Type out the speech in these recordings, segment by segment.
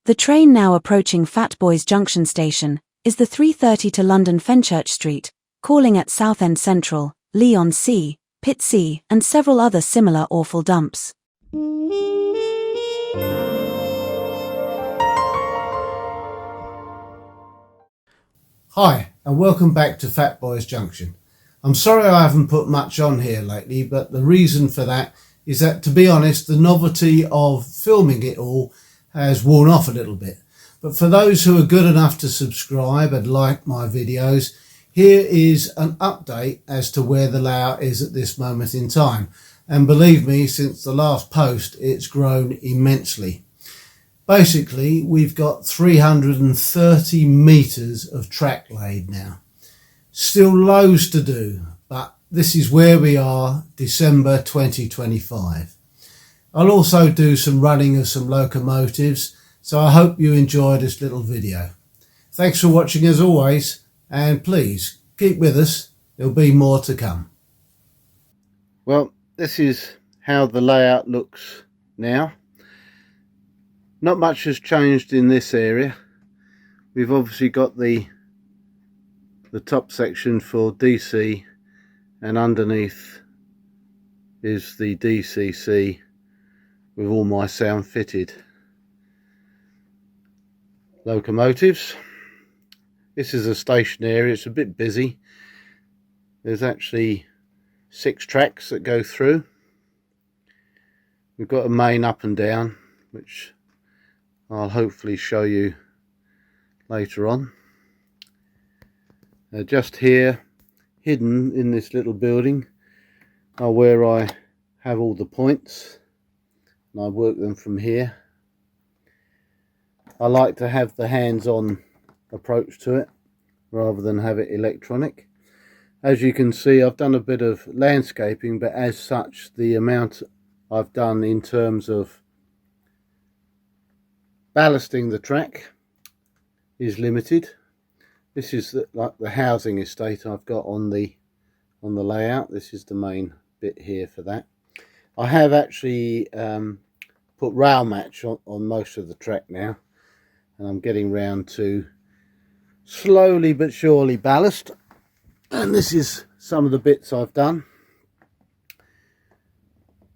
The train now approaching Fat Boys Junction Station is the 3:30 to London Fenchurch Street, calling at Southend Central, Leon C, Pit C, and several other similar awful dumps. Hi, and welcome back to Fat Boys Junction. I'm sorry I haven't put much on here lately, but the reason for that is that, to be honest, the novelty of filming it all has worn off a little bit. But for those who are good enough to subscribe and like my videos, here is an update as to where the layout is at this moment in time. And believe me, since the last post, it's grown immensely. Basically, we've got 330 metres of track laid now. Still loads to do, but this is where we are, December 2025. I'll also do some running of some locomotives, so I hope you enjoy this little video. Thanks for watching as always, and please keep with us, there'll be more to come. Well, this is how the layout looks now. Not much has changed in this area. We've obviously got the top section for DC, and underneath is the DCC with all my sound fitted. Locomotives. This is a station area. It's a bit busy. There's actually 6 tracks that go through. We've got a main up and down, which I'll hopefully show you later on. Just here, hidden in this little building, are where I have all the points, and I work them from here. I like to have the hands-on approach to it rather than have it electronic. As you can see, I've done a bit of landscaping, but as such the amount I've done in terms of ballasting the track is limited. This is like the housing estate I've got on the layout. This is the main bit here for that. I have actually put rail match on most of the track now, and I'm getting round to slowly but surely ballast. And this is some of the bits I've done.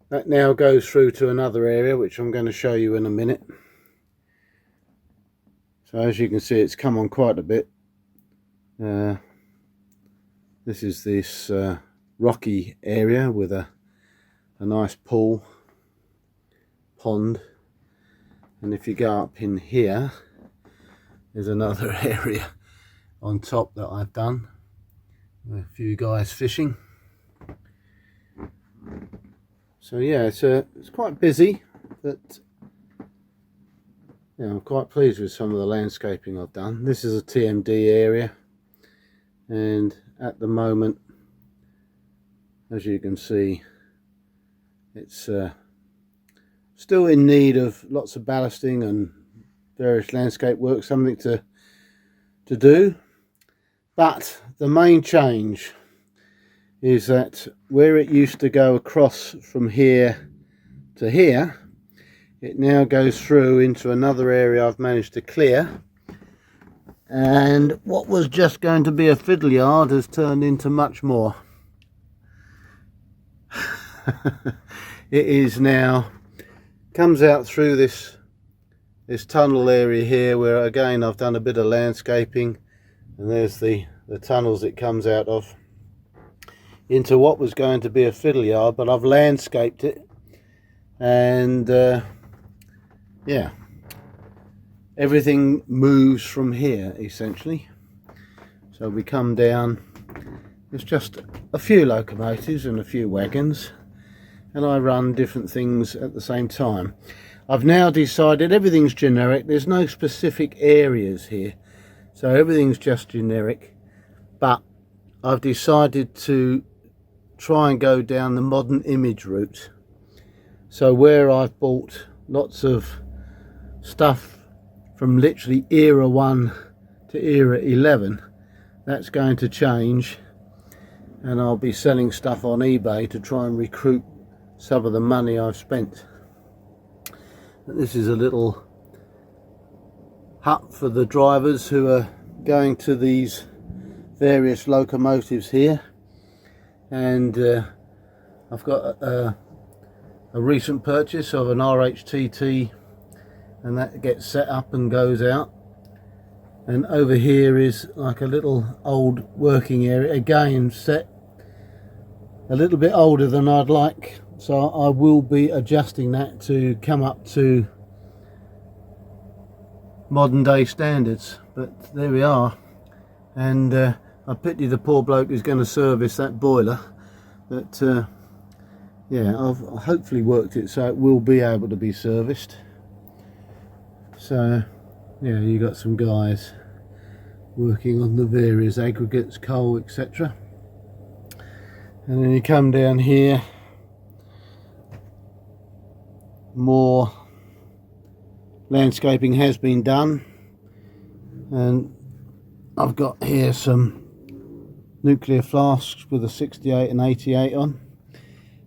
That now goes through to another area, which I'm going to show you in a minute. So as you can see, it's come on quite a bit. This is this rocky area with a nice pool, pond, and if you go up in here, there's another area on top that I've done. A few guys fishing. So yeah, it's quite busy, but yeah, I'm quite pleased with some of the landscaping I've done. This is a TMD area, and at the moment, as you can see, it's still in need of lots of ballasting and various landscape work, something to do. But the main change is that where it used to go across from here to here, it now goes through into another area I've managed to clear, and what was just going to be a fiddle yard has turned into much more. It is now, comes out through this tunnel area here, where again I've done a bit of landscaping, and there's the tunnels it comes out of, into what was going to be a fiddle yard, but I've landscaped it, and yeah, everything moves from here essentially. So we come down, there's just a few locomotives and a few wagons, and I run different things at the same time. I've now decided everything's generic, there's no specific areas here, so everything's just generic, but I've decided to try and go down the modern image route. So where I've bought lots of stuff from literally era 1 to era 11, that's going to change, and I'll be selling stuff on eBay to try and recruit some of the money I've spent. This is a little hut for the drivers who are going to these various locomotives here. And I've got a recent purchase of an RHTT, and that gets set up and goes out. And over here is like a little old working area, again set a little bit older than I'd like, so I will be adjusting that to come up to modern day standards. But there we are. And I pity the poor bloke who's going to service that boiler, but yeah, I've hopefully worked it so it will be able to be serviced. So yeah, you got some guys working on the various aggregates, coal, etc. And then you come down here, more landscaping has been done, and I've got here some nuclear flasks with a 68 and 88 on.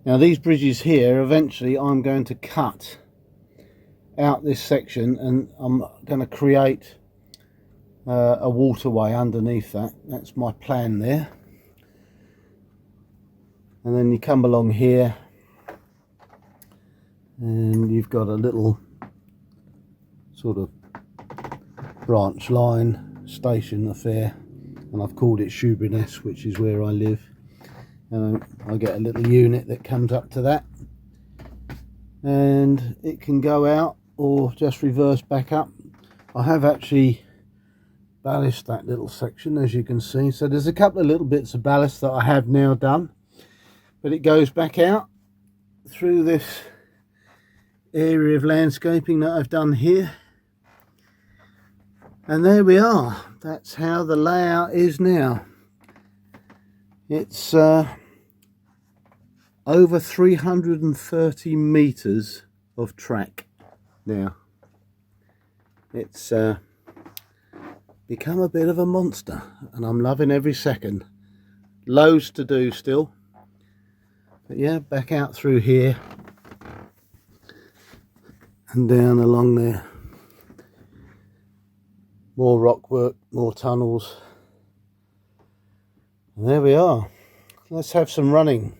Now these bridges here, eventually I'm going to cut out this section and I'm going to create a waterway underneath that. That's my plan there. And then you come along here and you've got a little sort of branch line station affair, and I've called it Shoeburyness, which is where I live. I get a little unit that comes up to that, and it can go out or just reverse back up. I have actually ballasted that little section, as you can see, so there's a couple of little bits of ballast that I have now done, but it goes back out through this area of landscaping that I've done here. And there we are. That's how the layout is now. It's over 330 meters of track now. It's become a bit of a monster, and I'm loving every second. Loads to do still, but yeah, back out through here and down along there. More rock work, more tunnels. And there we are. Let's have some running.